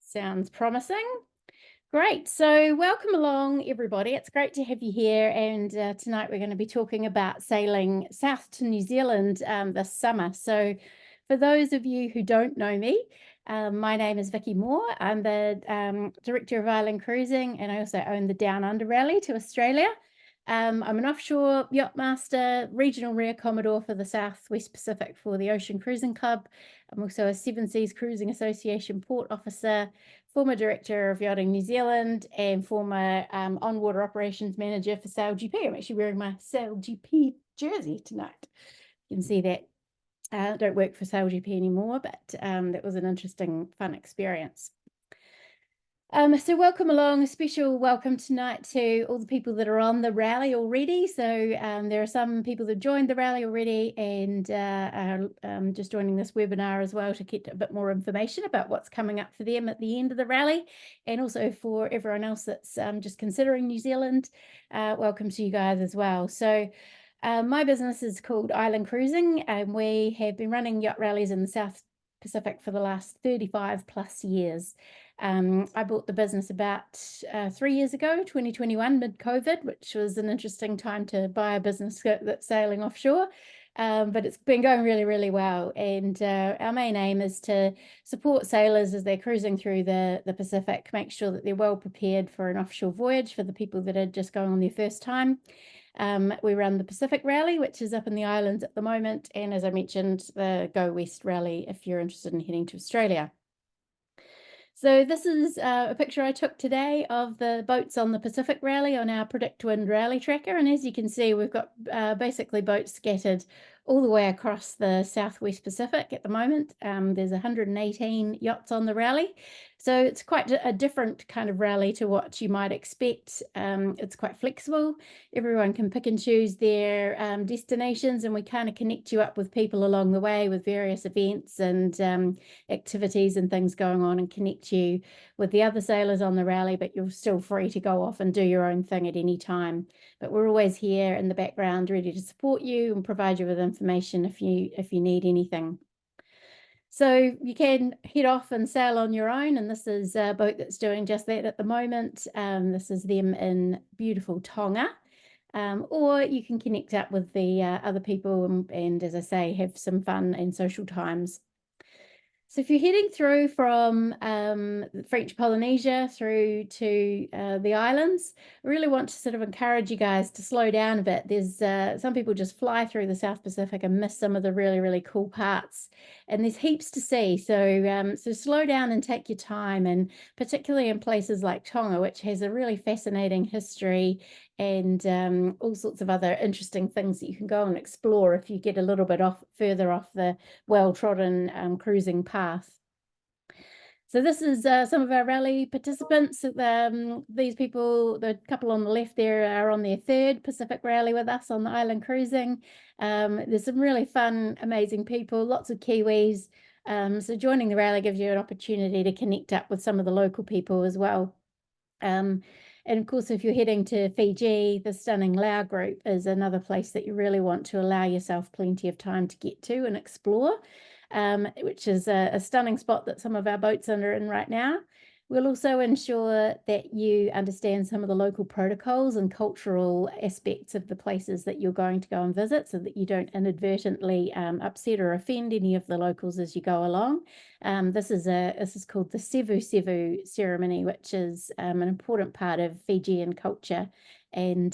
Sounds promising. Great. So, welcome along, everybody. It's great to have you here. And tonight we're going to be talking about sailing south to New Zealand this summer. So, for those of you who don't know me, my name is Vicky Moore. I'm the Director of Island Cruising, and I also own the Down Under Rally to Australia. I'm an offshore yachtmaster, regional rear commodore for the South West Pacific for the Ocean Cruising Club. I'm also a Seven Seas Cruising Association port officer, former director of Yachting New Zealand, and former on-water operations manager for SailGP. I'm actually wearing my SailGP jersey tonight. You can see that. I don't work for SailGP anymore, but that was an interesting, fun experience. So welcome along, a special welcome tonight to all the people that are on the rally already. So there are some people that joined the rally already and are just joining this webinar as well to get a bit more information about what's coming up for them at the end of the rally. And also for everyone else that's just considering New Zealand, welcome to you guys as well. So my business is called Island Cruising, and we have been running yacht rallies in the South Pacific for the last 35 plus years. I bought the business about 3 years ago, 2021, mid-COVID, which was an interesting time to buy a business that's sailing offshore. But it's been going really, really well. And our main aim is to support sailors as they're cruising through the Pacific, make sure that they're well prepared for an offshore voyage for the people that are just going on their first time. We run the Pacific Rally, which is up in the islands at the moment. And as I mentioned, the Go West Rally, if you're interested in heading to Australia. So this is a picture I took today of the boats on the Pacific Rally on our PredictWind rally tracker. And as you can see, we've got basically boats scattered all the way across the Southwest Pacific at the moment. There's 118 yachts on the rally. So it's quite a different kind of rally to what you might expect. It's quite flexible. Everyone can pick and choose their destinations, and we kind of connect you up with people along the way with various events and activities and things going on, and connect you with the other sailors on the rally, but you're still free to go off and do your own thing at any time. But we're always here in the background ready to support you and provide you with information if you need anything. So you can head off and sail on your own, and this is a boat that's doing just that at the moment. This is them in beautiful Tonga. Or you can connect up with the other people and, as I say, have some fun and social times. So if you're heading through from French Polynesia through to the islands, I really want to sort of encourage you guys to slow down a bit. There's some people just fly through the South Pacific and miss some of the really, really cool parts. And there's heaps to see. So slow down and take your time, and particularly in places like Tonga, which has a really fascinating history and all sorts of other interesting things that you can go and explore if you get a little bit further off the well-trodden cruising path. So this is some of our rally participants. These people, the couple on the left there, are on their third Pacific Rally with us on the Island Cruising. There's some really fun, amazing people, lots of Kiwis. So joining the rally gives you an opportunity to connect up with some of the local people as well. And of course, if you're heading to Fiji, the stunning Lau Group is another place that you really want to allow yourself plenty of time to get to and explore, which is a stunning spot that some of our boats are in right now. We'll also ensure that you understand some of the local protocols and cultural aspects of the places that you're going to go and visit, so that you don't inadvertently upset or offend any of the locals as you go along. This is called the Sevu Sevu ceremony, which is an important part of Fijian culture, and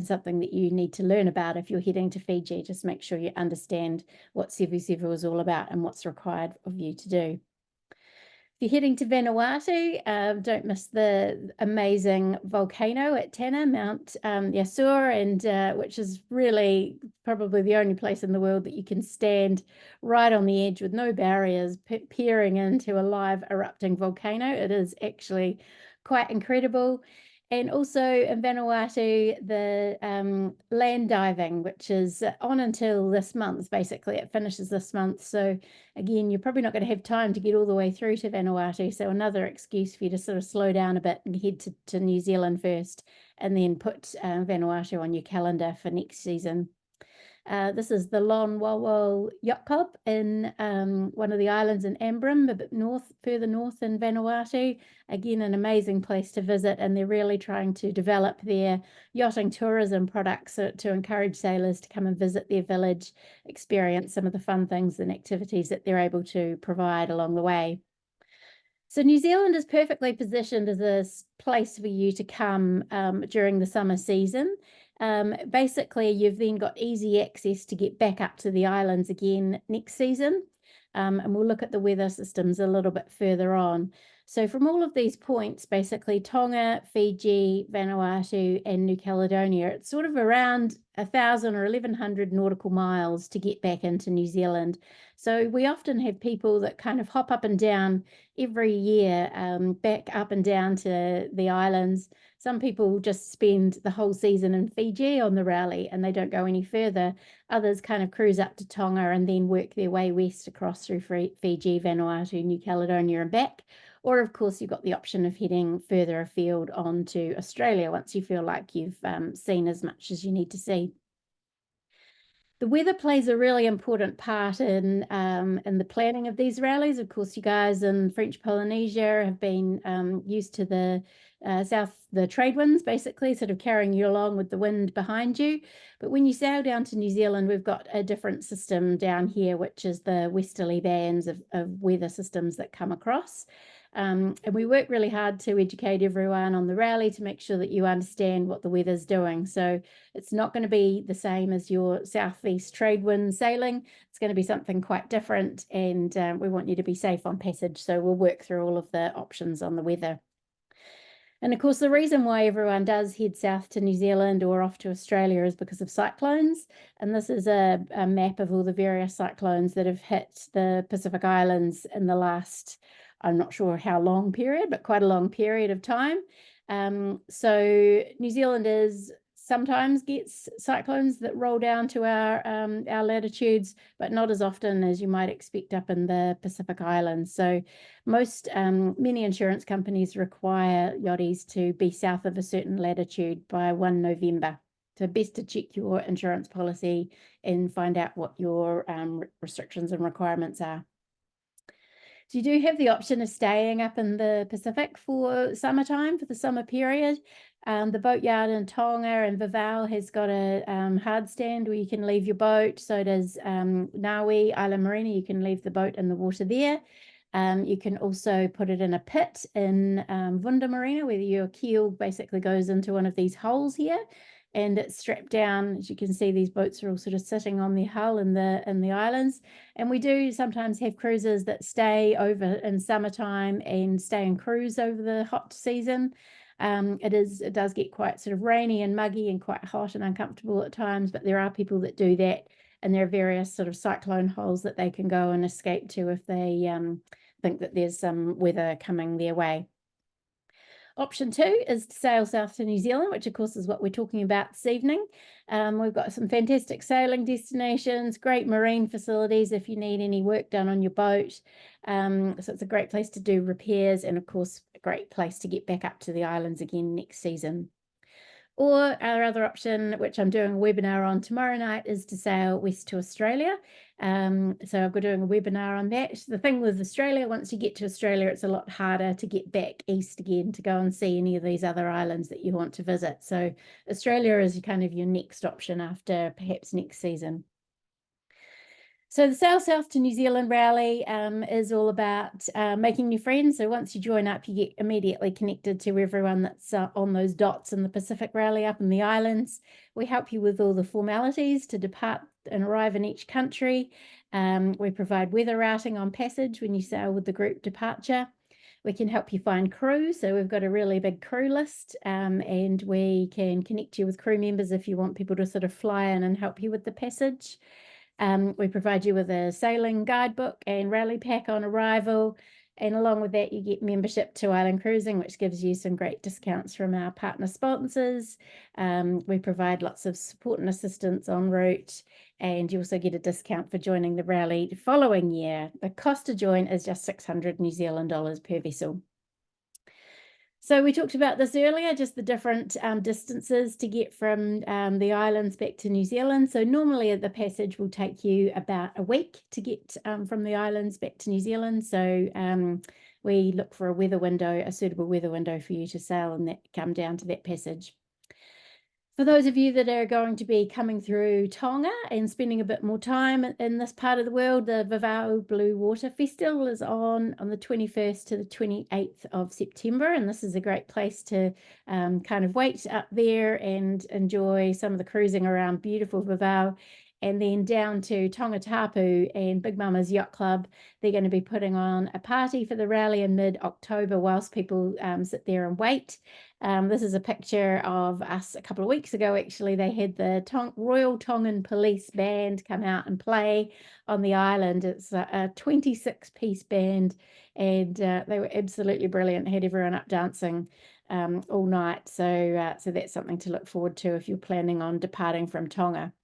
something that you need to learn about if you're heading to Fiji. Just make sure you understand what Sevu Sevu is all about and what's required of you to do. If you're heading to Vanuatu, don't miss the amazing volcano at Tanna, Mount Yasur, and which is really probably the only place in the world that you can stand right on the edge with no barriers, peering into a live erupting volcano. It is actually quite incredible. And also in Vanuatu, the land diving, which is on until this month, basically. It finishes this month. So again, you're probably not going to have time to get all the way through to Vanuatu. So another excuse for you to sort of slow down a bit and head to New Zealand first, and then put Vanuatu on your calendar for next season. This is the Lon Wol Yacht Club in one of the islands in Ambrym, a bit further north in Vanuatu. Again, an amazing place to visit, and they're really trying to develop their yachting tourism products to encourage sailors to come and visit their village, experience some of the fun things and activities that they're able to provide along the way. So New Zealand is perfectly positioned as a place for you to come during the summer season. Basically, you've then got easy access to get back up to the islands again next season. And we'll look at the weather systems a little bit further on. So from all of these points, basically Tonga, Fiji, Vanuatu, and New Caledonia, it's sort of around 1,000 or 1,100 nautical miles to get back into New Zealand. So we often have people that kind of hop up and down every year, back up and down to the islands. Some people just spend the whole season in Fiji on the rally and they don't go any further. Others kind of cruise up to Tonga and then work their way west across through Fiji, Vanuatu, New Caledonia and back. Or, of course, you've got the option of heading further afield onto Australia once you feel like you've seen as much as you need to see. The weather plays a really important part in the planning of these rallies. Of course, you guys in French Polynesia have been used to the trade winds, basically, sort of carrying you along with the wind behind you. But when you sail down to New Zealand, we've got a different system down here, which is the westerly bands of weather systems that come across. And we work really hard to educate everyone on the rally to make sure that you understand what the weather's doing. So it's not going to be the same as your southeast trade wind sailing. It's going to be something quite different, and we want you to be safe on passage. So we'll work through all of the options on the weather. And of course, the reason why everyone does head south to New Zealand or off to Australia is because of cyclones. And this is a map of all the various cyclones that have hit the Pacific Islands in the last, I'm not sure how long period, but quite a long period of time. So New Zealand sometimes gets cyclones that roll down to our latitudes, but not as often as you might expect up in the Pacific Islands. So many insurance companies require yachties to be south of a certain latitude by 1 November. So best to check your insurance policy and find out what your restrictions and requirements are. So you do have the option of staying up in the Pacific for summertime, for the summer period. The boatyard in Tonga and Vivau has got a hard stand where you can leave your boat. So does Ngawi, Island Marina. You can leave the boat in the water there. You can also put it in a pit in Vunda Marina, where your keel basically goes into one of these holes here. And it's strapped down. As you can see, these boats are all sort of sitting on the hull in the islands. And we do sometimes have cruisers that stay over in summertime and stay and cruise over the hot season. It does get quite sort of rainy and muggy and quite hot and uncomfortable at times, but there are people that do that, and there are various sort of cyclone holes that they can go and escape to if they think that there's some weather coming their way. Option 2 is to sail south to New Zealand, which of course is what we're talking about this evening. We've got some fantastic sailing destinations, great marine facilities if you need any work done on your boat. So it's a great place to do repairs, and of course a great place to get back up to the islands again next season. Or our other option, which I'm doing a webinar on tomorrow night, is to sail west to Australia. So I'll be doing a webinar on that. The thing with Australia, once you get to Australia, it's a lot harder to get back east again to go and see any of these other islands that you want to visit. So Australia is kind of your next option after perhaps next season. So the Sail South to New Zealand rally is all about making new friends. So once you join up, you get immediately connected to everyone that's on those dots in the Pacific rally up in the islands. We help you with all the formalities to depart and arrive in each country. We provide weather routing on passage when you sail with the group departure. We can help you find crew. So we've got a really big crew list, and we can connect you with crew members if you want people to sort of fly in and help you with the passage. We provide you with a sailing guidebook and rally pack on arrival. And along with that, you get membership to Island Cruising, which gives you some great discounts from our partner sponsors. We provide lots of support and assistance en route. And you also get a discount for joining the rally the following year. The cost to join is just 600 New Zealand dollars per vessel. So we talked about this earlier, just the different distances to get from the islands back to New Zealand. So normally the passage will take you about a week to get from the islands back to New Zealand. So we look for a suitable weather window for you to sail and come down to that passage. For those of you that are going to be coming through Tonga and spending a bit more time in this part of the world, the Vivao Blue Water Festival is on the 21st to the 28th of September. And this is a great place to kind of wait up there and enjoy some of the cruising around beautiful Vivao. And then down to Tongatapu and Big Mama's Yacht Club, they're going to be putting on a party for the rally in mid-October whilst people sit there and wait. This is a picture of us a couple of weeks ago. Actually, they had the Royal Tongan Police Band come out and play on the island. It's a 26-piece band, and they were absolutely brilliant. Had everyone up dancing all night. So that's something to look forward to if you're planning on departing from Tonga.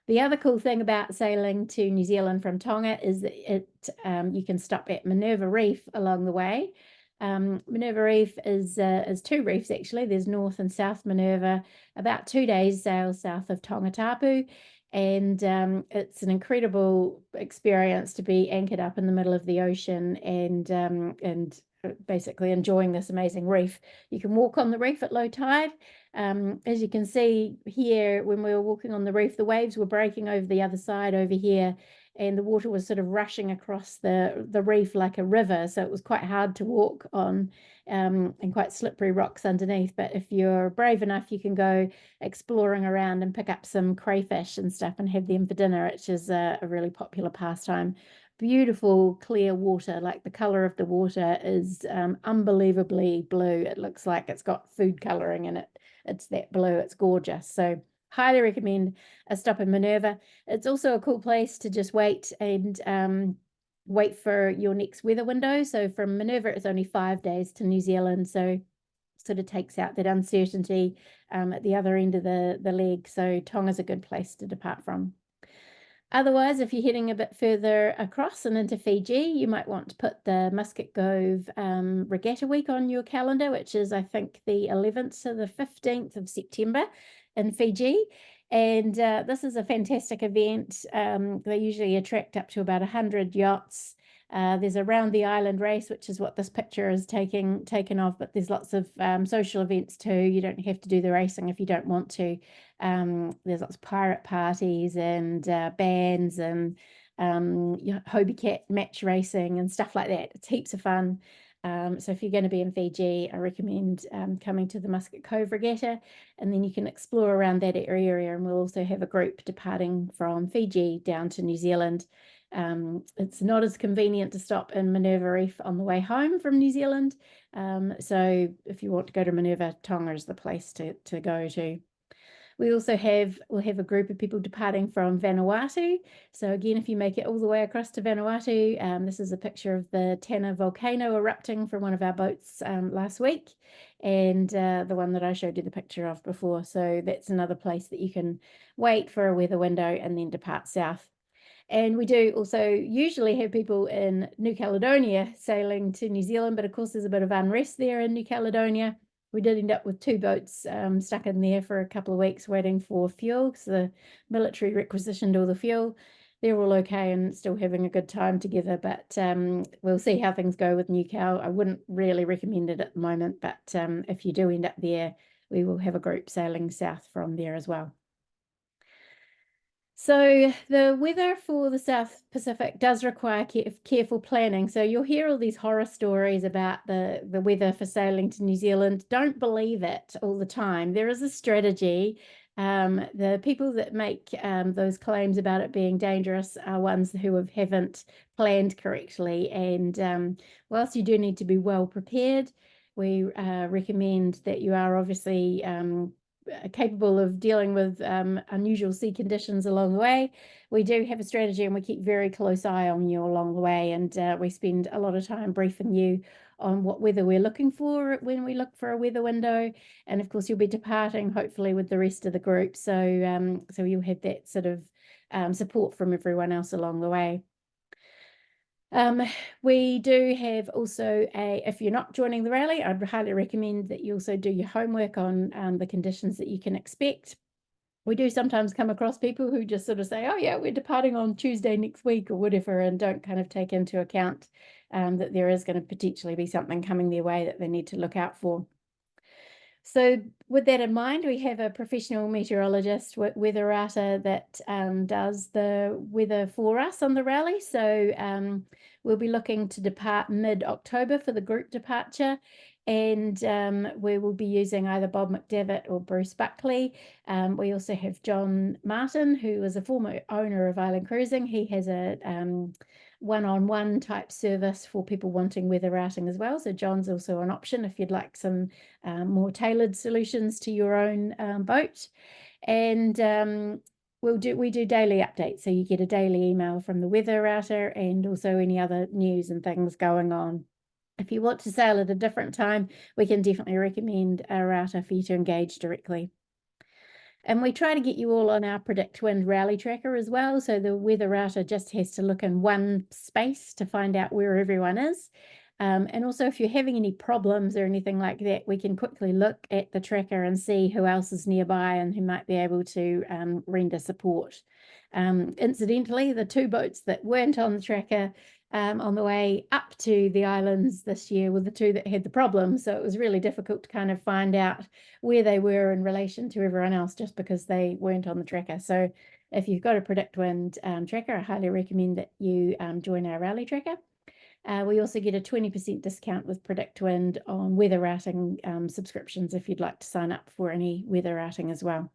The other cool thing about sailing to New Zealand from Tonga is that you can stop at Minerva Reef along the way. Minerva Reef is two reefs actually. There's North and South Minerva, about 2 days sail south of Tongatapu, and it's an incredible experience to be anchored up in the middle of the ocean and basically enjoying this amazing reef. You can walk on the reef at low tide. As you can see here, when we were walking on the reef, the waves were breaking over the other side over here, and the water was sort of rushing across the reef like a river. So it was quite hard to walk on and quite slippery rocks underneath. But if you're brave enough, you can go exploring around and pick up some crayfish and stuff and have them for dinner, which is a really popular pastime. Beautiful clear water, like the color of the water is unbelievably blue. It looks like it's got food coloring in it. It's that blue. It's gorgeous. So highly recommend a stop in Minerva. It's also a cool place to just wait and wait for your next weather window. So from Minerva, it's only 5 days to New Zealand. So sort of takes out that uncertainty at the other end of the leg. So Tonga's a good place to depart from. Otherwise, if you're heading a bit further across and into Fiji, you might want to put the Muscat Cove Regatta Week on your calendar, which is, I think, the 11th to the 15th of September in Fiji. And this is a fantastic event. They usually attract up to about 100 yachts. There's a round the island race, which is what this picture is taken of, but there's lots of social events too. You don't have to do the racing if you don't want to. There's lots of pirate parties and bands and Hobie Cat match racing and stuff like that. It's heaps of fun. So if you're going to be in Fiji, I recommend coming to the Muscat Cove Regatta, and then you can explore around that area, and we'll also have a group departing from Fiji down to New Zealand. It's not as convenient to stop in Minerva Reef on the way home from New Zealand. So if you want to go to Minerva, Tonga is the place to go to. We'll have a group of people departing from Vanuatu. So again, if you make it all the way across to Vanuatu, this is a picture of the Tana volcano erupting from one of our boats last week, and the one that I showed you the picture of before. So that's another place that you can wait for a weather window and then depart south. And we do also usually have people in New Caledonia sailing to New Zealand, but of course there's a bit of unrest there in New Caledonia. We did end up with 2 boats stuck in there for a couple of weeks waiting for fuel because the military requisitioned all the fuel. They're all okay and still having a good time together, but we'll see how things go with New Cal. I wouldn't really recommend it at the moment, but if you do end up there, we will have a group sailing south from there as well. So the weather for the South Pacific does require careful planning. So you'll hear all these horror stories about the weather for sailing to New Zealand. Don't believe it all the time. There is a strategy. The people that make those claims about it being dangerous are ones who haven't planned correctly. And whilst you do need to be well prepared, we recommend that you are obviously capable of dealing with unusual sea conditions along the way. We do have a strategy and we keep very close eye on you along the way, and we spend a lot of time briefing you on what weather we're looking for when we look for a weather window. And of course you'll be departing hopefully with the rest of the group, so so you'll have that sort of support from everyone else along the way. We do have also if you're not joining the rally, I'd highly recommend that you also do your homework on the conditions that you can expect. We do sometimes come across people who just sort of say, oh yeah, we're departing on Tuesday next week or whatever, and don't kind of take into account that there is going to potentially be something coming their way that they need to look out for. So with that in mind, we have a professional meteorologist, weatherata, that does the weather for us on the rally. So we'll be looking to depart mid-October for the group departure. And we will be using either Bob McDevitt or Bruce Buckley. We also have John Martin, who is a former owner of Island Cruising. He has a one-on-one type service for people wanting weather routing as well. So John's also an option if you'd like some more tailored solutions to your own boat. And we do daily updates, so you get a daily email from the weather router and also any other news and things going on. If you want to sail at a different time, we can definitely recommend a router for you to engage directly. And we try to get you all on our Predict Wind rally tracker as well. So the weather router just has to look in one space to find out where everyone is. And also, if you're having any problems or anything like that, we can quickly look at the tracker and see who else is nearby and who might be able to render support. Incidentally, the two boats that weren't on the tracker on the way up to the islands this year were the two that had the problem. So it was really difficult to kind of find out where they were in relation to everyone else just because they weren't on the tracker. So if you've got a Predict Wind tracker, I highly recommend that you join our rally tracker. We also get a 20% discount with Predict Wind on weather routing subscriptions if you'd like to sign up for any weather routing as well.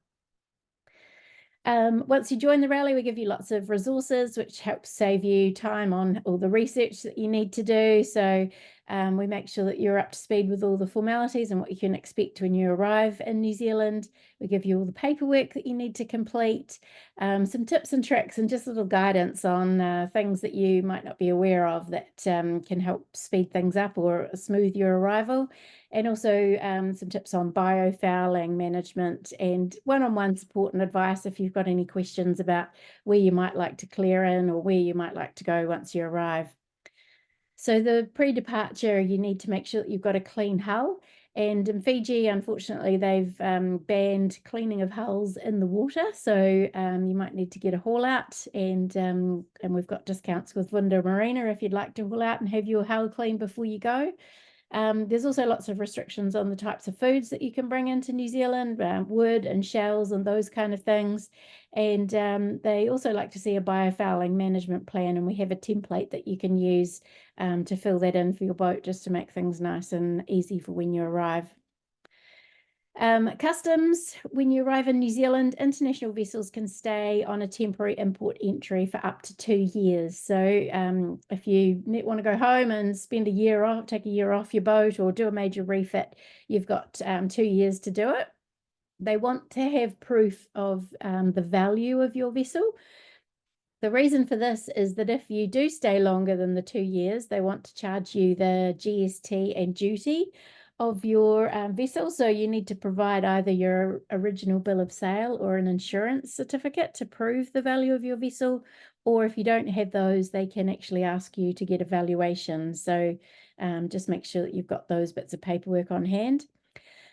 Once you join the rally, we give you lots of resources, which helps save you time on all the research that you need to do. So we make sure that you're up to speed with all the formalities and what you can expect when you arrive in New Zealand. We give you all the paperwork that you need to complete, some tips and tricks and just little guidance on things that you might not be aware of that can help speed things up or smooth your arrival. And also some tips on biofouling management and one-on-one support and advice if you've got any questions about where you might like to clear in or where you might like to go once you arrive. So the pre-departure, you need to make sure that you've got a clean hull. And in Fiji, unfortunately, they've banned cleaning of hulls in the water. So you might need to get a haul out. And we've got discounts with Vinda Marina if you'd like to haul out and have your hull cleaned before you go. There's also lots of restrictions on the types of foods that you can bring into New Zealand, wood and shells and those kind of things. And they also like to see a biofouling management plan, and we have a template that you can use to fill that in for your boat just to make things nice and easy for when you arrive. Customs, when you arrive in New Zealand, international vessels can stay on a temporary import entry for up to 2 years. So if you want to go home and spend a year off, take a year off your boat or do a major refit, you've got 2 years to do it. They want to have proof of the value of your vessel. The reason for this is that if you do stay longer than the 2 years, they want to charge you the GST and duty of your vessel. So you need to provide either your original bill of sale or an insurance certificate to prove the value of your vessel. Or if you don't have those, they can actually ask you to get a valuation. So just make sure that you've got those bits of paperwork on hand.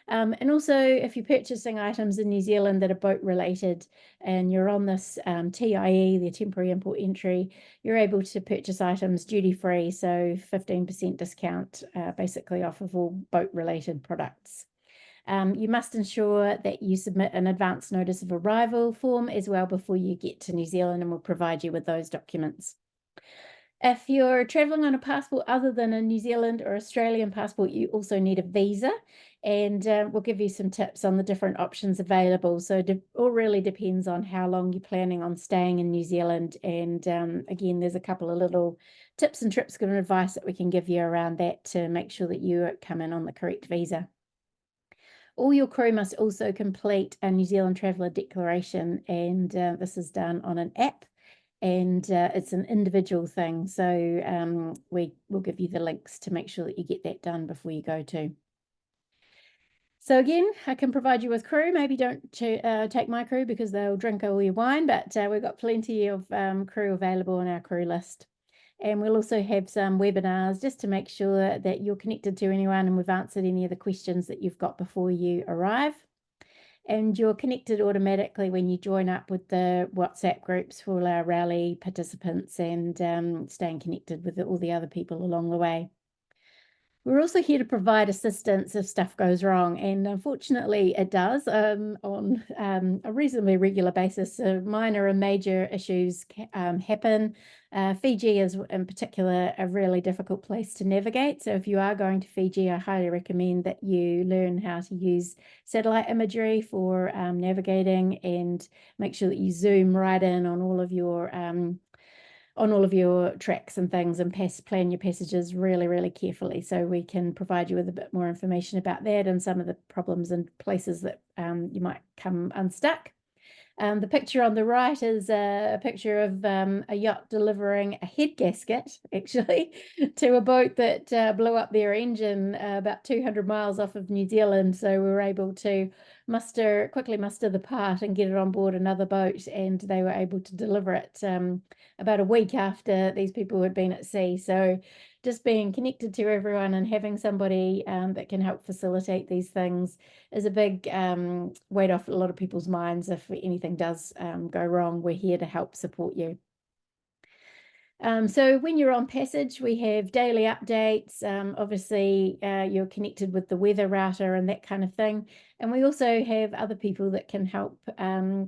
And also, if you're purchasing items in New Zealand that are boat related and you're on this TIE, the temporary import entry, you're able to purchase items duty free, so 15% discount basically off of all boat related products. You must ensure that you submit an advance notice of arrival form as well before you get to New Zealand, and we'll provide you with those documents. If you're traveling on a passport other than a New Zealand or Australian passport, you also need a visa, and we'll give you some tips on the different options available. So it all really depends on how long you're planning on staying in New Zealand. And again, there's a couple of little tips and tricks and advice that we can give you around that to make sure that you come in on the correct visa. All your crew must also complete a New Zealand Traveller Declaration, and this is done on an app. And it's an individual thing. So we will give you the links to make sure that you get that done before you go too. So again, I can provide you with crew. Maybe don't take my crew because they'll drink all your wine, but we've got plenty of crew available on our crew list. And we'll also have some webinars just to make sure that you're connected to anyone and we've answered any of the questions that you've got before you arrive. And you're connected automatically when you join up with the WhatsApp groups for all our rally participants and staying connected with all the other people along the way. We're also here to provide assistance if stuff goes wrong, and unfortunately it does on a reasonably regular basis. So minor and major issues happen. Fiji is in particular a really difficult place to navigate. So if you are going to Fiji, I highly recommend that you learn how to use satellite imagery for navigating, and make sure that you zoom right in on all of your tracks and things, and plan your passages really, really carefully, so we can provide you with a bit more information about that and some of the problems and places that you might come unstuck. The picture on the right is a picture of a yacht delivering a head gasket, actually, to a boat that blew up their engine about 200 miles off of New Zealand. So we were able to quickly muster the part and get it on board another boat, and they were able to deliver it about a week after these people had been at sea. So just being connected to everyone and having somebody that can help facilitate these things is a big weight off a lot of people's minds. If anything does go wrong, we're here to help support you. So when you're on passage, we have daily updates. Obviously, you're connected with the weather router and that kind of thing. And we also have other people that can help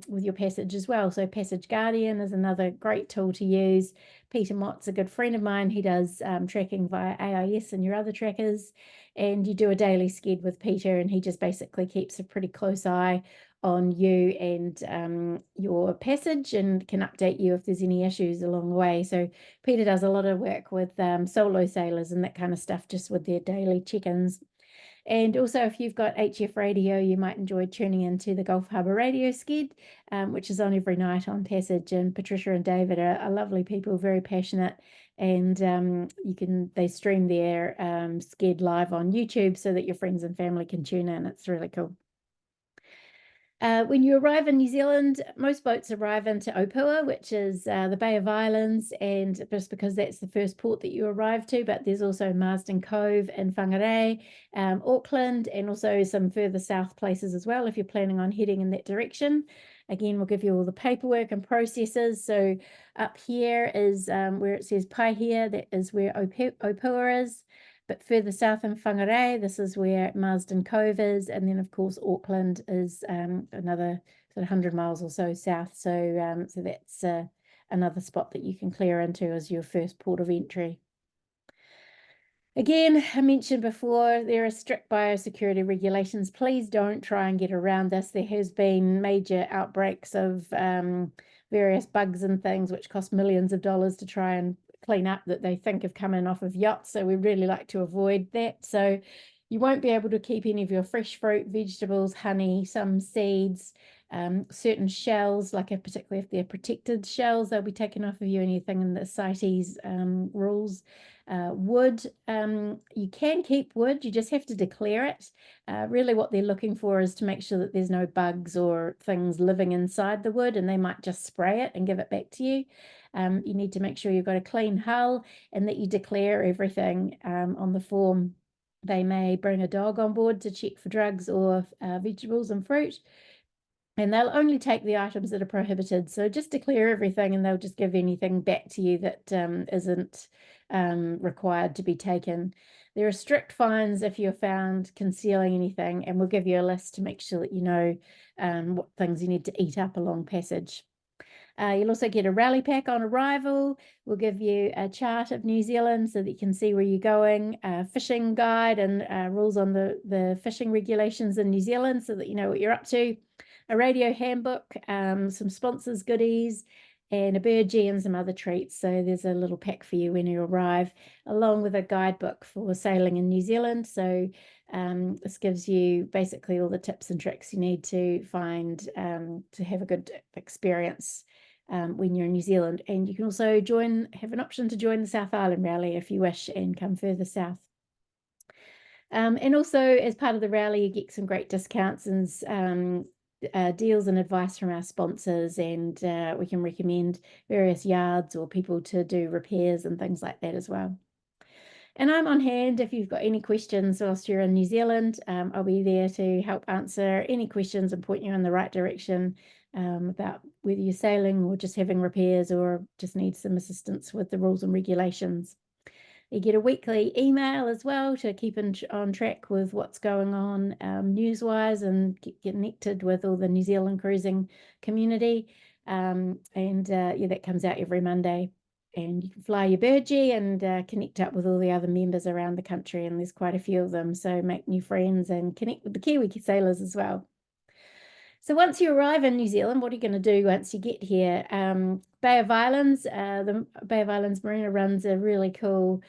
with your passage as well. So Passage Guardian is another great tool to use. Peter Mott's a good friend of mine. He does tracking via AIS and your other trackers. And you do a daily sked with Peter, and he just basically keeps a pretty close eye on you and your passage, and can update you if there's any issues along the way. So Peter does a lot of work with solo sailors and that kind of stuff, just with their daily check-ins. And also, if you've got HF radio, you might enjoy tuning into the Gulf Harbour Radio sked, which is on every night on passage. And Patricia and David are lovely people, very passionate, and they stream their sked live on YouTube so that your friends and family can tune in. It's really cool. When you arrive in New Zealand, most boats arrive into Opua, which is the Bay of Islands, and just because that's the first port that you arrive to, but there's also Marsden Cove and Whangarei, Auckland, and also some further south places as well if you're planning on heading in that direction. Again, we'll give you all the paperwork and processes. So up here is where it says Paihia, that is where Opua is. But further south in Whangarei, this is where Marsden Cove is. And then, of course, Auckland is another sort of 100 miles or so south. So, so that's another spot that you can clear into as your first port of entry. Again, I mentioned before, there are strict biosecurity regulations. Please don't try and get around this. There has been major outbreaks of various bugs and things which cost millions of dollars to try and clean up, that they think have come in off of yachts. So we really like to avoid that. So you won't be able to keep any of your fresh fruit, vegetables, honey, some seeds, certain shells, like particularly if they're protected shells, they'll be taken off of you, anything in the CITES rules. Wood, you can keep wood, you just have to declare it. Really what they're looking for is to make sure that there's no bugs or things living inside the wood, and they might just spray it and give it back to you. You need to make sure you've got a clean hull and that you declare everything on the form. They may bring a dog on board to check for drugs or vegetables and fruit, and they'll only take the items that are prohibited. So just declare everything, and they'll just give anything back to you that isn't required to be taken. There are strict fines if you're found concealing anything, and we'll give you a list to make sure that you know what things you need to eat up along passage. You'll also get a rally pack on arrival. We'll give you a chart of New Zealand so that you can see where you're going, a fishing guide and rules on the fishing regulations in New Zealand so that you know what you're up to, a radio handbook, some sponsors goodies, and a burgee and some other treats. So there's a little pack for you when you arrive, along with a guidebook for sailing in New Zealand. So this gives you basically all the tips and tricks you need to find to have a good experience when you're in New Zealand. And you can also have an option to join the South Island Rally if you wish and come further south. And also, as part of the rally, you get some great discounts and deals and advice from our sponsors, and we can recommend various yards or people to do repairs and things like that as well. And I'm on hand if you've got any questions whilst you're in New Zealand. I'll be there to help answer any questions and point you in the right direction about whether you're sailing or just having repairs or just need some assistance with the rules and regulations. You get a weekly email as well to keep on track with what's going on news-wise and get connected with all the New Zealand cruising community. Yeah, that comes out every Monday. And you can fly your Burgee and connect up with all the other members around the country, and there's quite a few of them, so make new friends and connect with the Kiwi sailors as well. So once you arrive in New Zealand, what are you going to do once you get here? Bay of Islands, the Bay of Islands Marina runs a really cool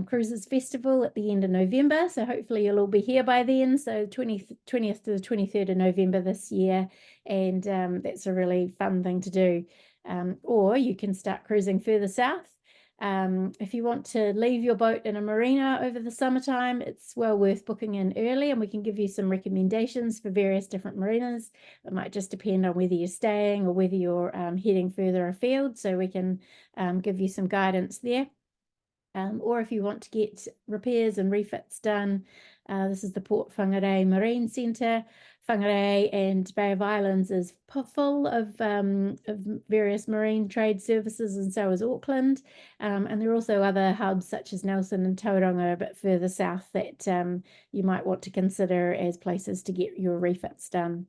cruises festival at the end of November. So hopefully you'll all be here by then. So 20th to the 23rd of November this year. And that's a really fun thing to do. Or you can start cruising further south. If you want to leave your boat in a marina over the summertime, it's well worth booking in early, and we can give you some recommendations for various different marinas. It might just depend on whether you're staying or whether you're heading further afield, so we can give you some guidance there. Or if you want to get repairs and refits done, this is the Port Whangarei Marine Centre. Whangarei and Bay of Islands is full of various marine trade services, and so is Auckland. And there are also other hubs such as Nelson and Tauranga a bit further south that you might want to consider as places to get your refits done.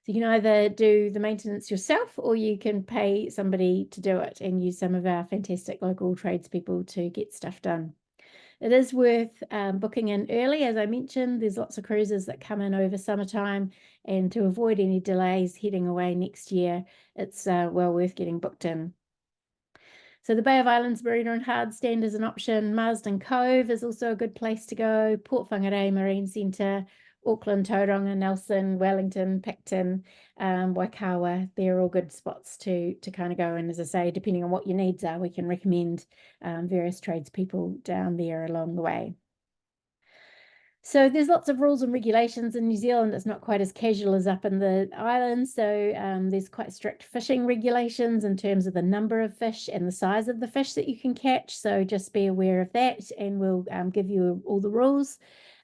So you can either do the maintenance yourself, or you can pay somebody to do it and use some of our fantastic local tradespeople to get stuff done. It is worth booking in early. As I mentioned, there's lots of cruises that come in over summertime, and to avoid any delays heading away next year, it's well worth getting booked in. So the Bay of Islands Marina and Hardstand is an option. Marsden Cove is also a good place to go. Port Whangarei Marine Centre, Auckland, Tauranga, Nelson, Wellington, Picton, Waikawa, they're all good spots to kind of go. And as I say, depending on what your needs are, we can recommend various tradespeople down there along the way. So there's lots of rules and regulations in New Zealand. It's not quite as casual as up in the islands. So there's quite strict fishing regulations in terms of the number of fish and the size of the fish that you can catch. So just be aware of that, and we'll give you all the rules.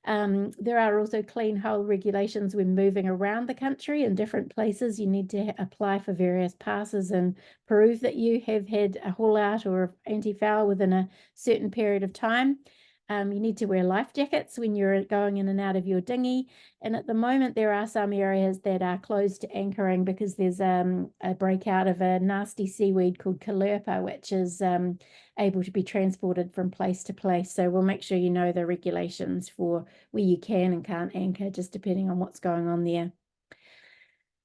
There are also clean hull regulations when moving around the country in different places. You need to apply for various passes and prove that you have had a haul out or anti-foul within a certain period of time. You need to wear life jackets when you're going in and out of your dinghy. And at the moment, there are some areas that are closed to anchoring because there's a breakout of a nasty seaweed called caulerpa, which is able to be transported from place to place. So we'll make sure you know the regulations for where you can and can't anchor, just depending on what's going on there.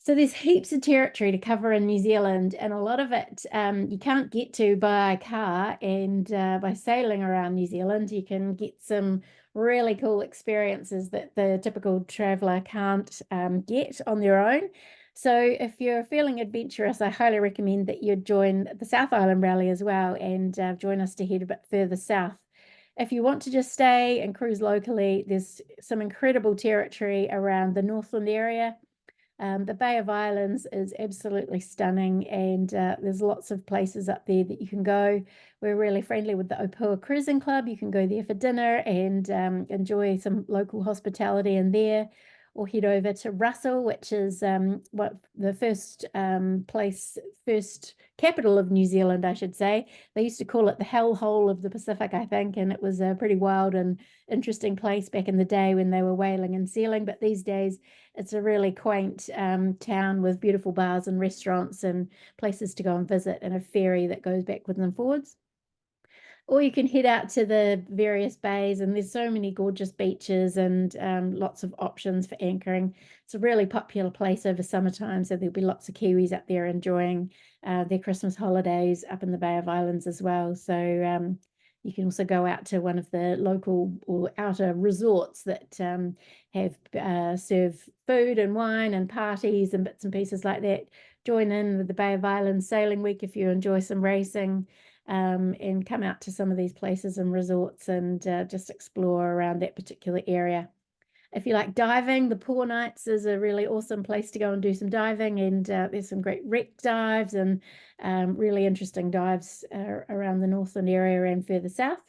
So there's heaps of territory to cover in New Zealand, and a lot of it you can't get to by car, and by sailing around New Zealand, you can get some really cool experiences that the typical traveller can't get on their own. So if you're feeling adventurous, I highly recommend that you join the South Island Rally as well, and join us to head a bit further south. If you want to just stay and cruise locally, there's some incredible territory around the Northland area. The Bay of Islands is absolutely stunning, and there's lots of places up there that you can go. We're really friendly with the Opua Cruising Club. You can go there for dinner and enjoy some local hospitality in there, or head over to Russell, which is what the first capital of New Zealand, I should say. They used to call it the hellhole of the Pacific, I think, and it was a pretty wild and interesting place back in the day when they were whaling and sealing. But these days, it's a really quaint town with beautiful bars and restaurants and places to go and visit, and a ferry that goes backwards and forwards. Or you can head out to the various bays, and there's so many gorgeous beaches and lots of options for anchoring. It's a really popular place over summertime, so there'll be lots of Kiwis up there enjoying their Christmas holidays up in the Bay of Islands as well. So you can also go out to one of the local or outer resorts that have serve food and wine and parties and bits and pieces like that. Join in with the Bay of Islands Sailing Week if you enjoy some racing. And come out to some of these places and resorts and just explore around that particular area. If you like diving, the Poor Knights is a really awesome place to go and do some diving, and there's some great wreck dives and really interesting dives around the Northland area and further south.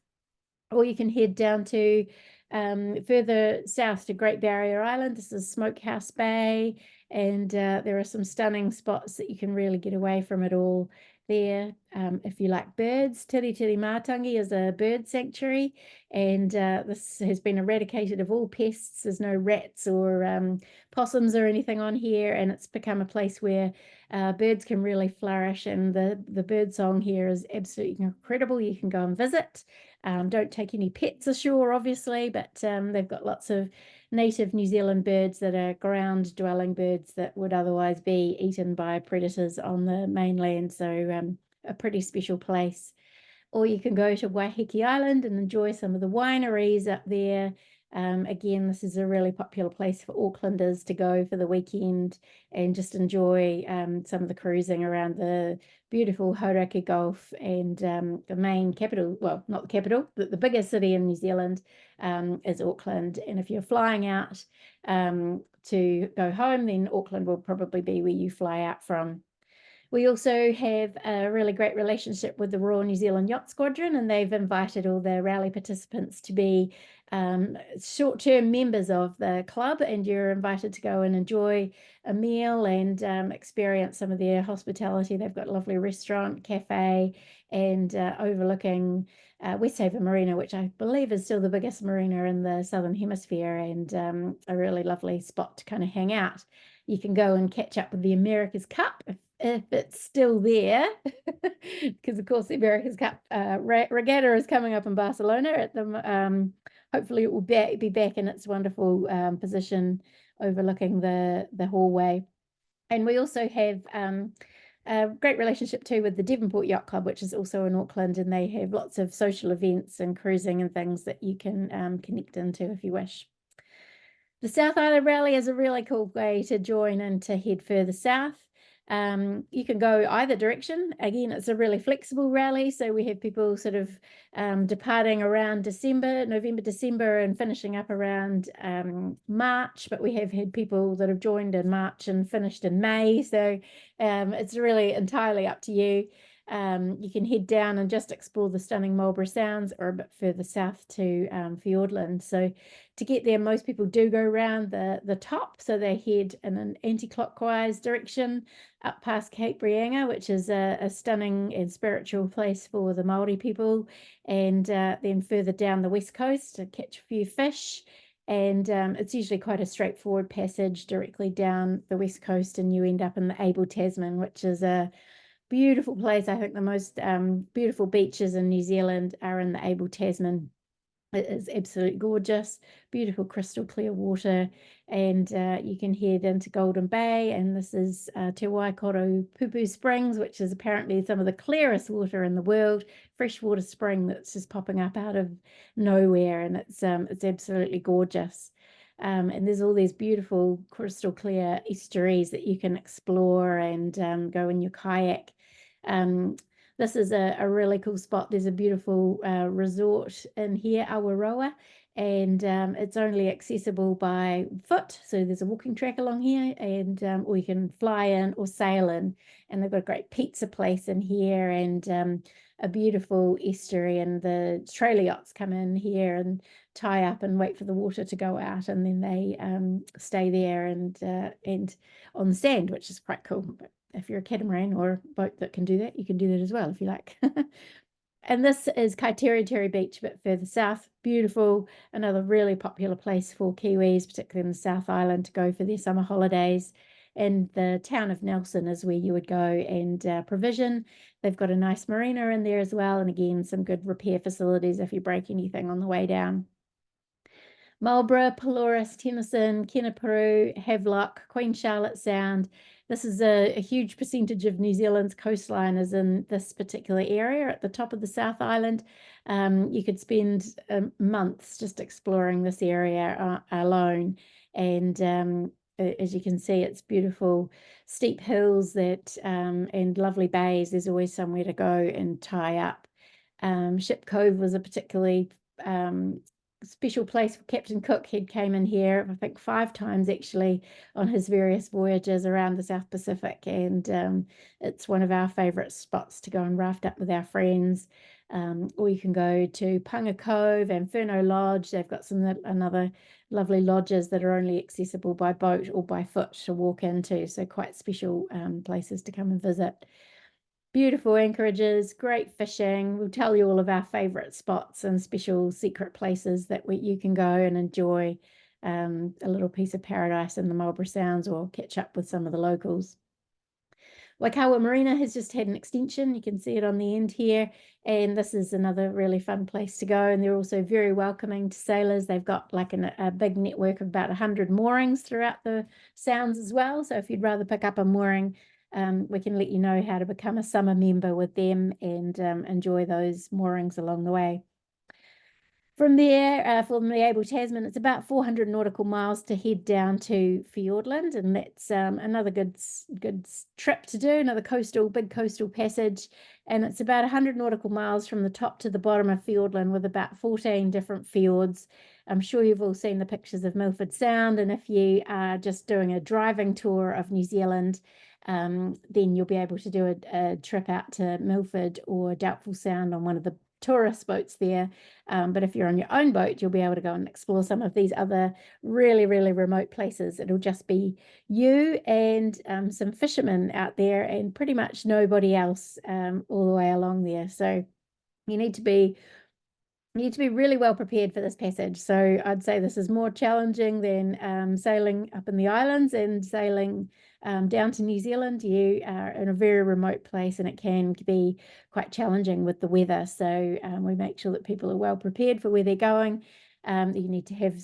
Or you can head down to further south to Great Barrier Island. This is Smokehouse Bay, and there are some stunning spots that you can really get away from it all there. If you like birds, Tiri-Tiri-Matangi is a bird sanctuary, and this has been eradicated of all pests. There's no rats or possums or anything on here, and it's become a place where birds can really flourish, and the bird song here is absolutely incredible. You can go and visit. Don't take any pets ashore, obviously, but they've got lots of native New Zealand birds that are ground dwelling birds that would otherwise be eaten by predators on the mainland. So a pretty special place. Or you can go to Waiheke Island and enjoy some of the wineries up there. Again, this is a really popular place for Aucklanders to go for the weekend and just enjoy some of the cruising around the beautiful Hauraki Gulf and the main capital, well, not the capital, but the biggest city in New Zealand is Auckland. And if you're flying out to go home, then Auckland will probably be where you fly out from. We also have a really great relationship with the Royal New Zealand Yacht Squadron, and they've invited all the rally participants to be short-term members of the club, and you're invited to go and enjoy a meal and experience some of their hospitality. They've got a lovely restaurant, cafe, and overlooking Westhaven Marina, which I believe is still the biggest marina in the Southern Hemisphere, and a really lovely spot to kind of hang out. You can go and catch up with the America's Cup if it's still there, because of course the America's Cup regatta is coming up in Barcelona at the hopefully it will be back in its wonderful position overlooking the hallway. And we also have a great relationship too with the Devonport Yacht Club, which is also in Auckland, and they have lots of social events and cruising and things that you can connect into if you wish. The South Island Rally is a really cool way to join and to head further south. You can go either direction. Again, it's a really flexible rally, so we have people sort of departing around November, December, and finishing up around March, but we have had people that have joined in March and finished in May, so it's really entirely up to you. You can head down and just explore the stunning Marlborough Sounds, or a bit further south to Fiordland. So to get there, most people do go around the top, so they head in an anti-clockwise direction up past Cape Reinga, which is a stunning and spiritual place for the Māori people, and then further down the west coast to catch a few fish. And it's usually quite a straightforward passage directly down the west coast, and you end up in the Abel Tasman, which is a beautiful place. I think the most beautiful beaches in New Zealand are in the Abel Tasman. It is absolutely gorgeous, beautiful crystal clear water, and you can head into Golden Bay, and this is Te Waikato Pupu Springs, which is apparently some of the clearest water in the world, freshwater spring that's just popping up out of nowhere, and it's absolutely gorgeous. And there's all these beautiful crystal clear estuaries that you can explore and go in your kayak. This is a really cool spot. There's a beautiful resort in here, Awaroa, and it's only accessible by foot. So there's a walking track along here, and or you can fly in or sail in. And they've got a great pizza place in here, and a beautiful estuary, and the trailer yachts come in here and tie up and wait for the water to go out, and then they stay there and on the sand, which is quite cool. But if you're a catamaran or a boat that can do that, you can do that as well if you like. And this is Kaiteriteri Beach, a bit further south. Beautiful, another really popular place for Kiwis, particularly in the South Island, to go for their summer holidays. And the town of Nelson is where you would go and provision. They've got a nice marina in there as well, and again, some good repair facilities if you break anything on the way down. Marlborough, Pelorus, Tennyson, Kenepuru, Havelock, Queen Charlotte Sound. This is a huge percentage of New Zealand's coastline is in this particular area at the top of the South Island. You could spend months just exploring this area alone. And as you can see, it's beautiful steep hills that and lovely bays. There's always somewhere to go and tie up. Ship Cove was a particularly special place for Captain Cook. He came in here, I think 5 times actually, on his various voyages around the South Pacific, and it's one of our favorite spots to go and raft up with our friends. Or you can go to Panga Cove and Furno Lodge. They've got another lovely lodges that are only accessible by boat or by foot to walk into, so quite special places to come and visit. Beautiful anchorages, great fishing. We'll tell you all of our favorite spots and special secret places that you can go and enjoy a little piece of paradise in the Marlborough Sounds, or catch up with some of the locals. Waikawa Marina has just had an extension. You can see it on the end here. And this is another really fun place to go. And they're also very welcoming to sailors. They've got like a big network of about 100 moorings throughout the Sounds as well. So if you'd rather pick up a mooring, we can let you know how to become a summer member with them and enjoy those moorings along the way. From there, from the Abel Tasman, it's about 400 nautical miles to head down to Fiordland, and that's another good trip to do, another big coastal passage. And it's about 100 nautical miles from the top to the bottom of Fiordland, with about 14 different fjords. I'm sure you've all seen the pictures of Milford Sound, and if you are just doing a driving tour of New Zealand, then you'll be able to do a trip out to Milford or Doubtful Sound on one of the tourist boats there. But if you're on your own boat, you'll be able to go and explore some of these other really, really remote places. It'll just be you and some fishermen out there, and pretty much nobody else all the way along there. So you need to be really well prepared for this passage. So I'd say this is more challenging than sailing up in the islands and sailing down to New Zealand. You are in a very remote place, and it can be quite challenging with the weather. So we make sure that people are well prepared for where they're going. You need to have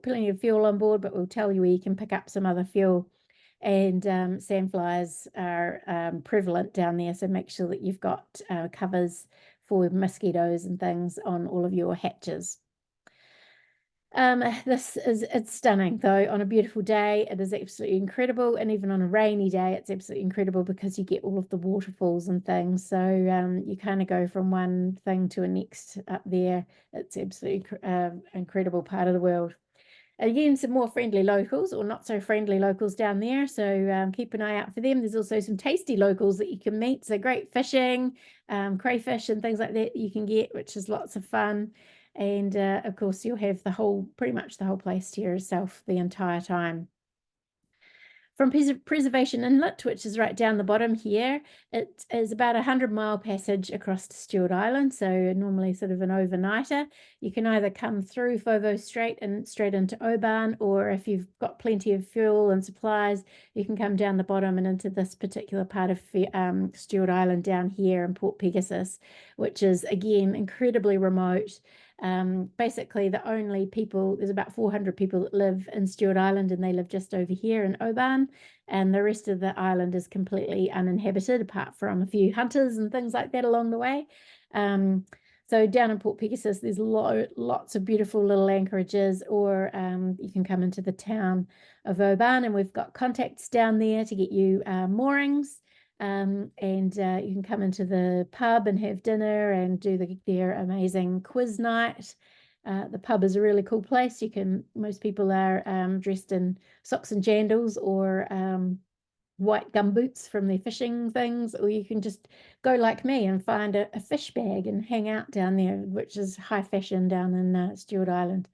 plenty of fuel on board, but we'll tell you where you can pick up some other fuel. And sandflies are prevalent down there, so make sure that you've got covers for mosquitoes and things on all of your hatches. It's stunning though. On a beautiful day, it is absolutely incredible, and even on a rainy day, it's absolutely incredible because you get all of the waterfalls and things. So you kind of go from one thing to a next up there. It's absolutely incredible part of the world. Again, some more friendly locals, or not so friendly locals down there, so keep an eye out for them. There's also some tasty locals that you can meet, so great fishing, crayfish and things like that you can get, which is lots of fun. And of course, you'll have pretty much the whole place to yourself the entire time. From Preservation Inlet, which is right down the bottom here, it is about 100-mile passage across to Stewart Island, so normally sort of an overnighter. You can either come through Foveaux Strait and straight into Oban, or if you've got plenty of fuel and supplies, you can come down the bottom and into this particular part of Stewart Island down here in Port Pegasus, which is, again, incredibly remote. Basically, there's about 400 people that live in Stewart Island, and they live just over here in Oban, and the rest of the island is completely uninhabited, apart from a few hunters and things like that along the way. So down in Port Pegasus, there's lots of beautiful little anchorages, or you can come into the town of Oban, and we've got contacts down there to get you moorings. And you can come into the pub and have dinner and do their amazing quiz night. The pub is a really cool place. Most people are dressed in socks and jandals, or white gumboots from their fishing things, or you can just go like me and find a fish bag and hang out down there, which is high fashion down in Stewart Island.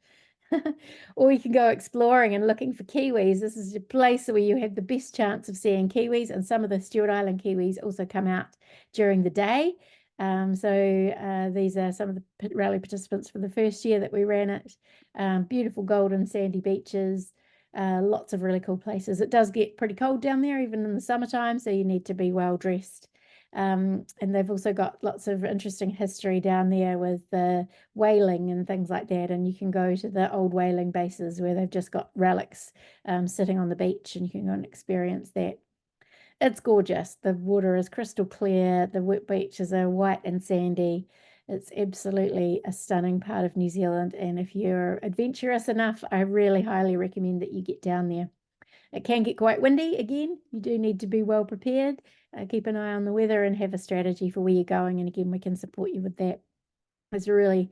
Or you can go exploring and looking for kiwis. This is a place where you have the best chance of seeing kiwis, and some of the Stewart Island kiwis also come out during the day. So these are some of the rally participants for the first year that we ran it. Beautiful golden sandy beaches, lots of really cool places. It does get pretty cold down there, even in the summertime, so you need to be well dressed. And they've also got lots of interesting history down there with the whaling and things like that. And you can go to the old whaling bases where they've just got relics sitting on the beach, and you can go and experience that. It's gorgeous. The water is crystal clear. The beaches are white and sandy. It's absolutely a stunning part of New Zealand. And if you're adventurous enough, I really highly recommend that you get down there. It can get quite windy. Again, you do need to be well prepared. Keep an eye on the weather and have a strategy for where you're going. And again, we can support you with that. It's a really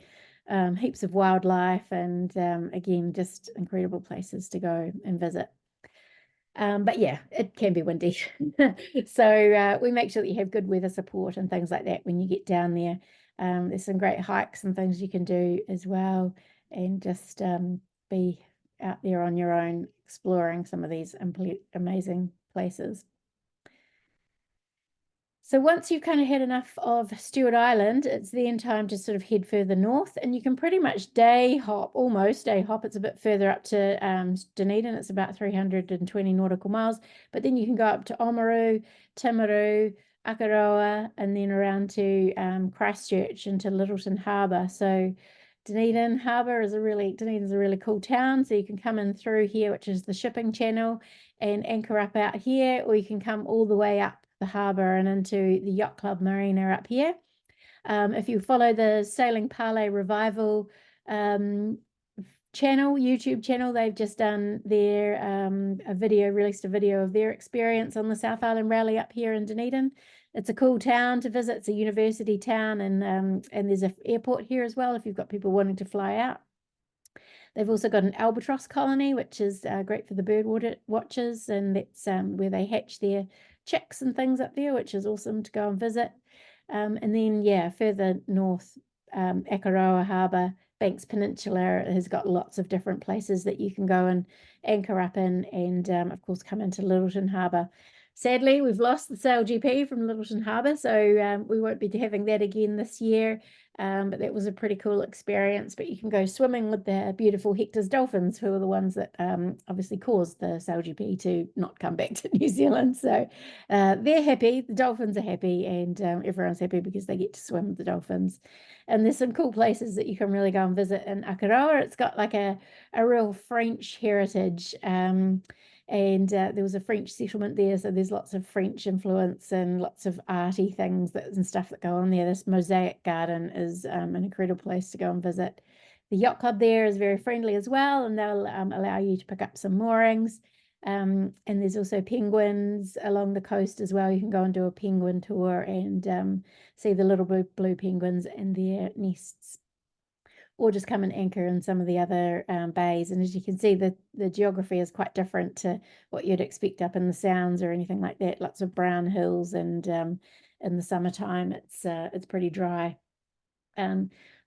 heaps of wildlife, and again, just incredible places to go and visit. But yeah, it can be windy. So we make sure that you have good weather support and things like that when you get down there. There's some great hikes and things you can do as well, and just be out there on your own exploring some of these amazing places. So once you've kind of had enough of Stewart Island, it's then time to sort of head further north, and you can pretty much almost day hop. It's a bit further up to Dunedin. It's about 320 nautical miles, but then you can go up to Oamaru, Timaru, Akaroa, and then around to Christchurch into Lyttelton Harbour. So Dunedin Harbour Dunedin's a really cool town. So you can come in through here, which is the shipping channel, and anchor up out here, or you can come all the way up the harbour and into the Yacht Club Marina up here. If you follow the Sailing Parlay Revival YouTube channel, they've just done their released a video of their experience on the South Island Rally up here in Dunedin. It's a cool town to visit. It's a university town, and there's an airport here as well if you've got people wanting to fly out. They've also got an albatross colony, which is great for the bird watchers, and that's where they hatch their chicks and things up there, which is awesome to go and visit. And then, yeah, further north, Akaroa Harbour, Banks Peninsula has got lots of different places that you can go and anchor up in, and of course come into Lyttelton Harbour. Sadly, we've lost the SailGP from Lyttelton Harbour, so we won't be having that again this year. But that was a pretty cool experience. But you can go swimming with the beautiful Hector's dolphins, who are the ones that obviously caused the SailGP to not come back to New Zealand. So they're happy, the dolphins are happy, and everyone's happy because they get to swim with the dolphins. And there's some cool places that you can really go and visit in Akaroa. It's got like a real French heritage. And there was a French settlement there, so there's lots of French influence and lots of arty things and stuff that go on there. This mosaic garden is an incredible place to go and visit. The yacht club there is very friendly as well, and they'll allow you to pick up some moorings. And there's also penguins along the coast as well. You can go and do a penguin tour and see the little blue penguins and their nests, or just come and anchor in some of the other bays. And as you can see, the geography is quite different to what you'd expect up in the Sounds or anything like that. Lots of brown hills, and in the summertime, it's pretty dry.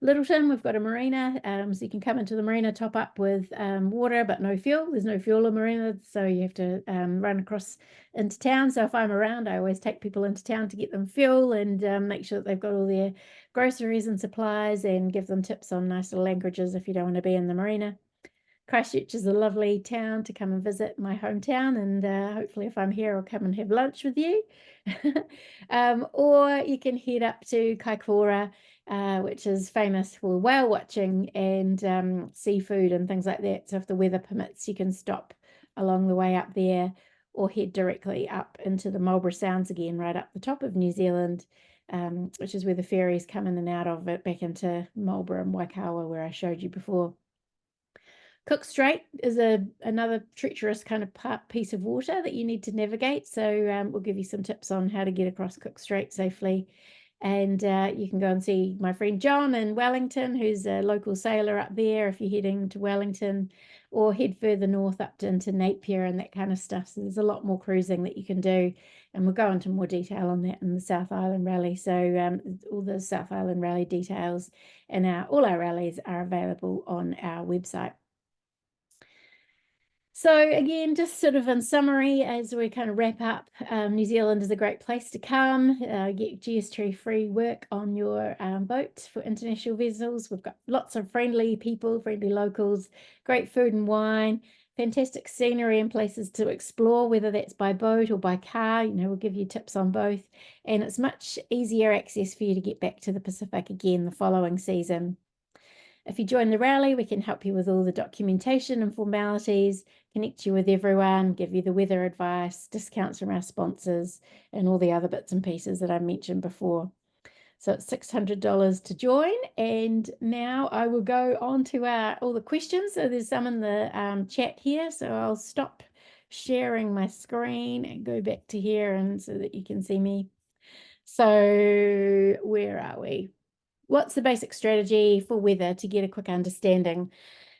Lyttelton, we've got a marina, so you can come into the marina, top up with water, but no fuel. There's no fuel in marina, so you have to run across into town. So if I'm around, I always take people into town to get them fuel and make sure that they've got all their groceries and supplies, and give them tips on nice little anchorages if you don't want to be in the marina. Christchurch is a lovely town to come and visit, my hometown, and hopefully if I'm here, I'll come and have lunch with you. Or you can head up to Kaikoura, which is famous for whale watching and seafood and things like that. So if the weather permits, you can stop along the way up there, or head directly up into the Marlborough Sounds again, right up the top of New Zealand, which is where the ferries come in and out of it back into Marlborough and Waikawa, where I showed you before. Cook Strait is another treacherous kind of piece of water that you need to navigate. So we'll give you some tips on how to get across Cook Strait safely. And you can go and see my friend John in Wellington, who's a local sailor up there if you're heading to Wellington, or head further north up into Napier and that kind of stuff. So there's a lot more cruising that you can do. And we'll go into more detail on that in the South Island Rally. So all the South Island Rally details and all our rallies are available on our website. So again, just sort of in summary, as we kind of wrap up, New Zealand is a great place to come, get GST free work on your boat for international vessels. We've got lots of friendly people, friendly locals, great food and wine, fantastic scenery and places to explore, whether that's by boat or by car. We'll give you tips on both. And it's much easier access for you to get back to the Pacific again the following season. If you join the rally, we can help you with all the documentation and formalities, connect you with everyone, give you the weather advice, discounts from our sponsors, and all the other bits and pieces that I mentioned before. So it's $600 to join. And now I will go on to all the questions. So there's some in the chat here. So I'll stop sharing my screen and go back to here, and so that you can see me. So where are we? what's the basic strategy for weather to get a quick understanding?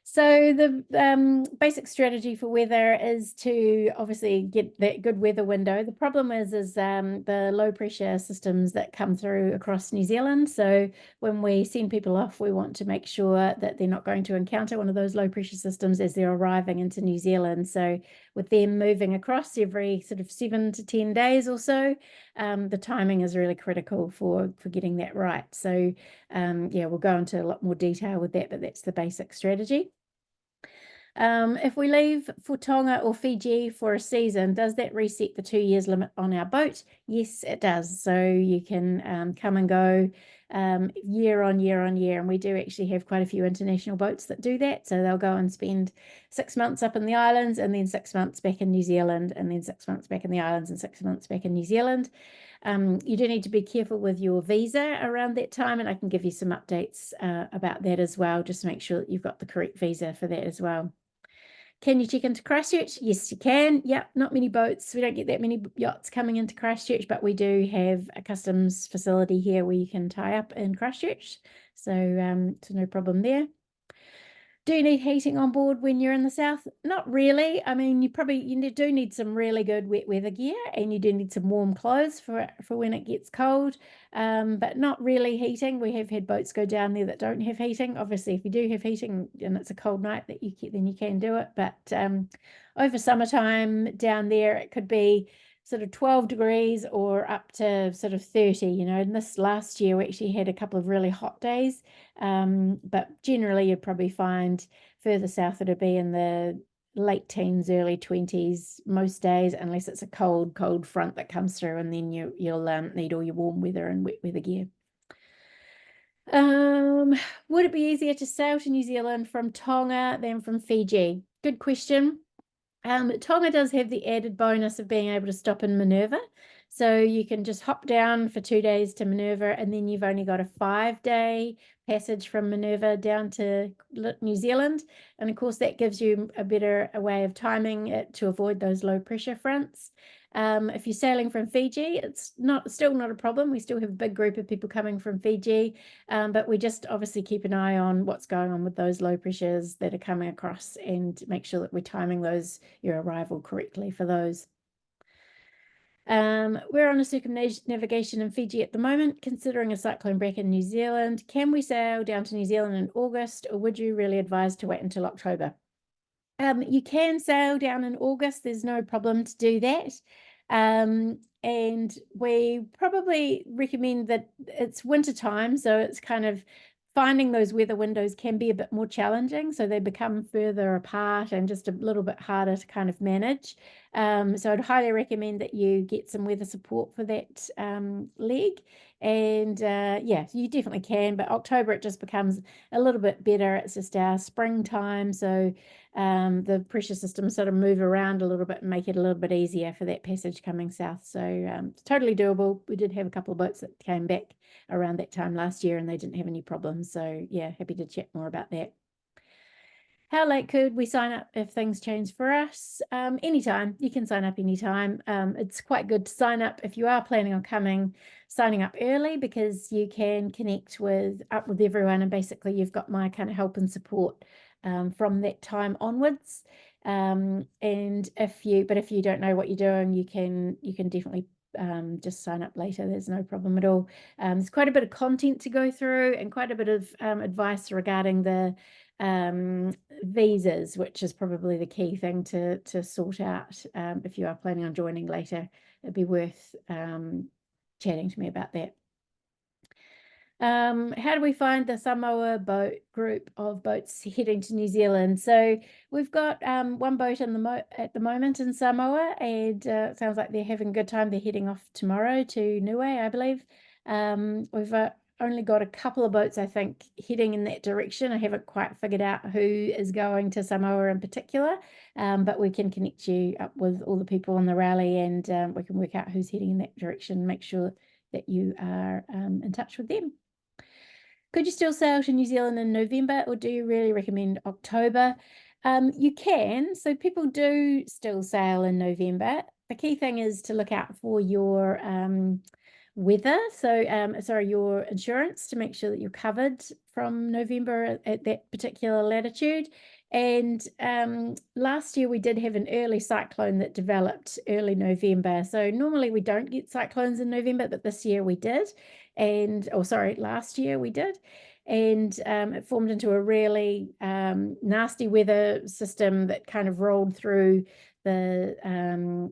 So the basic strategy for weather is to obviously get that good weather window. The problem is the low pressure systems that come through across New Zealand. So when we send people off, we want to make sure that they're not going to encounter one of those low pressure systems as they're arriving into New Zealand. So with them moving across every sort of 7 to 10 days or so, the timing is really critical for getting that right. So yeah, we'll go into a lot more detail with that, but that's the basic strategy. If we leave for Tonga or Fiji for a season, does that reset the 2 years limit on our boat? Yes, it does. So you can come and go year on year on year. And we do actually have quite a few international boats that do that. So they'll go and spend 6 months up in the islands and then 6 months back in New Zealand and then 6 months back in the islands and 6 months back in New Zealand. You do need to be careful with your visa around that time, and I can give you some updates about that as well, just to make sure that you've got the correct visa for that as well. Can you check into Christchurch? Yes, you can. Yep, not many boats. We don't get that many yachts coming into Christchurch, but we do have a customs facility here where you can tie up in Christchurch. So no problem there. Do you need heating on board when you're in the south? Not really. I mean, you do need some really good wet weather gear, and you do need some warm clothes for when it gets cold, but not really heating. We have had boats go down there that don't have heating. Obviously, if you do have heating and it's a cold night, then you can do it. But over summertime down there, it could be sort of 12 degrees or up to sort of 30, and this last year we actually had a couple of really hot days, but generally you'd probably find further south it'll be in the late teens, early 20s most days, unless it's a cold front that comes through, and then you'll need all your warm weather and wet weather gear. Would it be easier to sail to New Zealand from Tonga than from Fiji? Good question. Tonga does have the added bonus of being able to stop in Minerva. So you can just hop down for 2 days to Minerva, and then you've only got a 5-day passage from Minerva down to New Zealand. And of course, that gives you a better way of timing it to avoid those low pressure fronts. If you're sailing from Fiji, it's still not a problem. We still have a big group of people coming from Fiji, but we just obviously keep an eye on what's going on with those low pressures that are coming across and make sure that we're timing your arrival correctly for those. We're on a circumnavigation in Fiji at the moment, considering a cyclone break in New Zealand. Can we sail down to New Zealand in August, or would you really advise to wait until October? You can sail down in August. There's no problem to do that. And we probably recommend that it's winter time, so it's kind of finding those weather windows can be a bit more challenging, so they become further apart and just a little bit harder to kind of manage. So I'd highly recommend that you get some weather support for that leg. And yeah, you definitely can, but October it just becomes a little bit better. It's just our springtime, so the pressure systems sort of move around a little bit and make it a little bit easier for that passage coming south. So it's totally doable. We did have a couple of boats that came back around that time last year and they didn't have any problems. So yeah, happy to chat more about that. How late could we sign up if things change for us? Anytime. You can sign up anytime. It's quite good to sign up if you are planning on signing up early, because you can connect with everyone, and basically you've got my kind of help and support from that time onwards. And if you don't know what you're doing, you can definitely just sign up later. There's no problem at all. There's quite a bit of content to go through and quite a bit of advice regarding the visas, which is probably the key thing to sort out. If you are planning on joining later, it'd be worth chatting to me about that. How do we find the Samoa boat group of boats heading to New Zealand? So we've got one boat at the moment in Samoa, and it sounds like they're having a good time. They're heading off tomorrow to Niue, I believe. We've only got a couple of boats, I think, heading in that direction. I haven't quite figured out who is going to Samoa in particular, but we can connect you up with all the people on the rally, and we can work out who's heading in that direction, make sure that you are in touch with them. Could you still sail to New Zealand in November, or do you really recommend October? You can. So people do still sail in November. The key thing is to look out for your weather. So, sorry, your insurance, to make sure that you're covered from November at that particular latitude. And last year we did have an early cyclone that developed early November. So normally we don't get cyclones in November, but this year we did. And, oh, sorry, last year we did. And it formed into a really nasty weather system that kind of rolled through the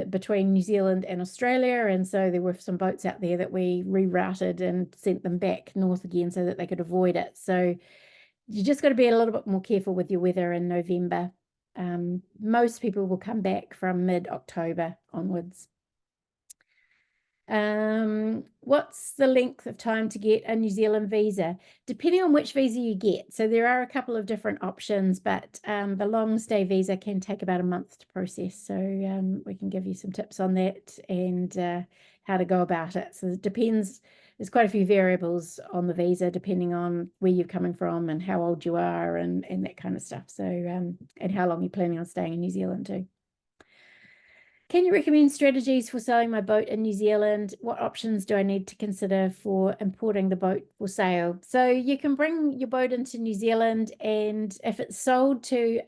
between New Zealand and Australia, and so there were some boats out there that we rerouted and sent them back north again so that they could avoid it. So you just got to be a little bit more careful with your weather in November. Most people will come back from mid-October onwards. What's the length of time to get a New Zealand visa? Depending on which visa you get. So there are a couple of different options, but the long stay visa can take about a month to process. So we can give you some tips on that and how to go about it. So it depends. There's quite a few variables on the visa, depending on where you're coming from and how old you are and that kind of stuff. So and how long you're planning on staying in New Zealand too. Can you recommend strategies for selling my boat in New Zealand? What options do I need to consider for importing the boat for sale? So you can bring your boat into New Zealand, and if it's sold to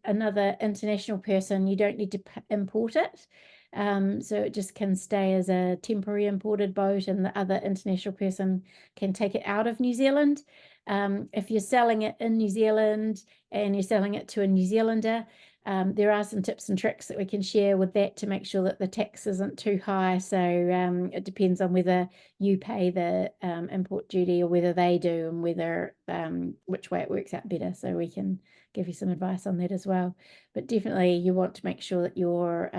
another international person, you don't need to import it. So it just can stay as a temporary imported boat, and the other international person can take it out of New Zealand. If you're selling it in New Zealand and you're selling it to a New Zealander, there are some tips and tricks that we can share with that to make sure that the tax isn't too high. So it depends on whether you pay the import duty or whether they do, and whether which way it works out better. So we can give you some advice on that as well. But definitely you want to make sure that your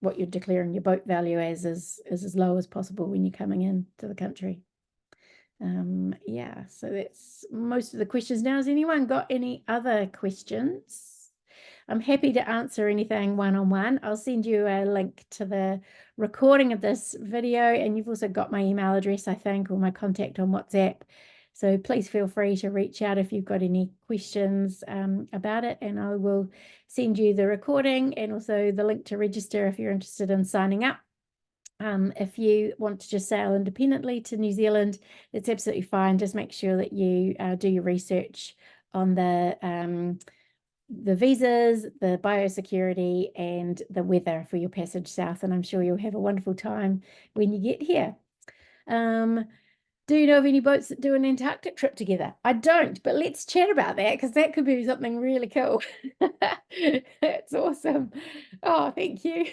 what you're declaring your boat value as is as low as possible when you're coming in to the country. Yeah, so that's most of the questions now. Has anyone got any other questions? I'm happy to answer anything one-on-one. I'll send you a link to the recording of this video, and you've also got my email address, I think, or my contact on WhatsApp. So please feel free to reach out if you've got any questions about it, and I will send you the recording and also the link to register if you're interested in signing up. If you want to just sail independently to New Zealand, it's absolutely fine. Just make sure that you do your research on the visas, the biosecurity, and the weather for your passage south, and I'm sure you'll have a wonderful time when you get here. Do you know of any boats that do an Antarctic trip together? I don't, but let's chat about that, because that could be something really cool. That's awesome. Oh, thank you.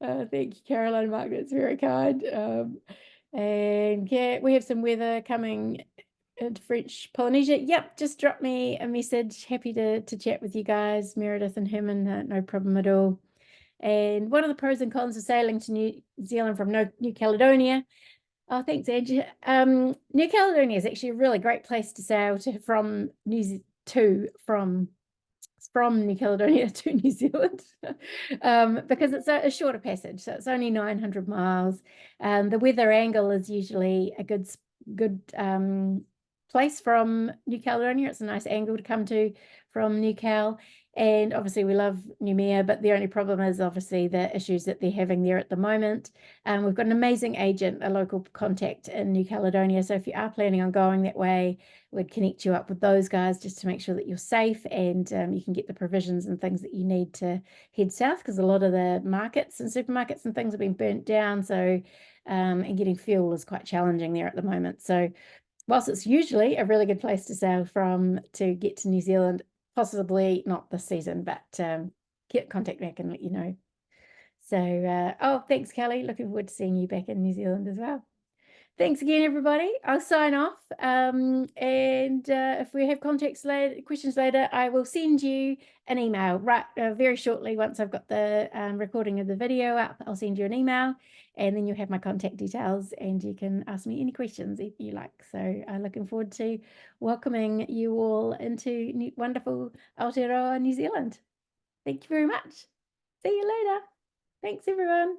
Thank you, Caroline Margaret. It's very kind. And yeah, we have some weather coming into French Polynesia. Yep, just drop me a message. Happy to chat with you guys, Meredith and Herman. No problem at all. And what are the pros and cons of sailing to New Zealand from New Caledonia? Oh, thanks, Angie. New Caledonia is actually a really great place to sail from New Caledonia to New Zealand because it's a shorter passage, so it's only 900 miles. The weather angle is usually a good place from New Caledonia. It's a nice angle to come to from New Cal. And obviously we love Noumea, but the only problem is obviously the issues that they're having there at the moment. We've got an amazing agent, a local contact in New Caledonia. So if you are planning on going that way, we'd connect you up with those guys just to make sure that you're safe and you can get the provisions and things that you need to head south, because a lot of the markets and supermarkets and things have been burnt down. So and getting fuel is quite challenging there at the moment. So whilst it's usually a really good place to sail from to get to New Zealand, possibly not this season, but get contact back and let you know. So, oh, thanks, Kelly. Looking forward to seeing you back in New Zealand as well. Thanks again, everybody. I'll sign off. And if we have questions later, I will send you an email very shortly. Once I've got the recording of the video up, I'll send you an email, and then you'll have my contact details and you can ask me any questions if you like. So I'm looking forward to welcoming you all into wonderful Aotearoa, New Zealand. Thank you very much. See you later. Thanks, everyone.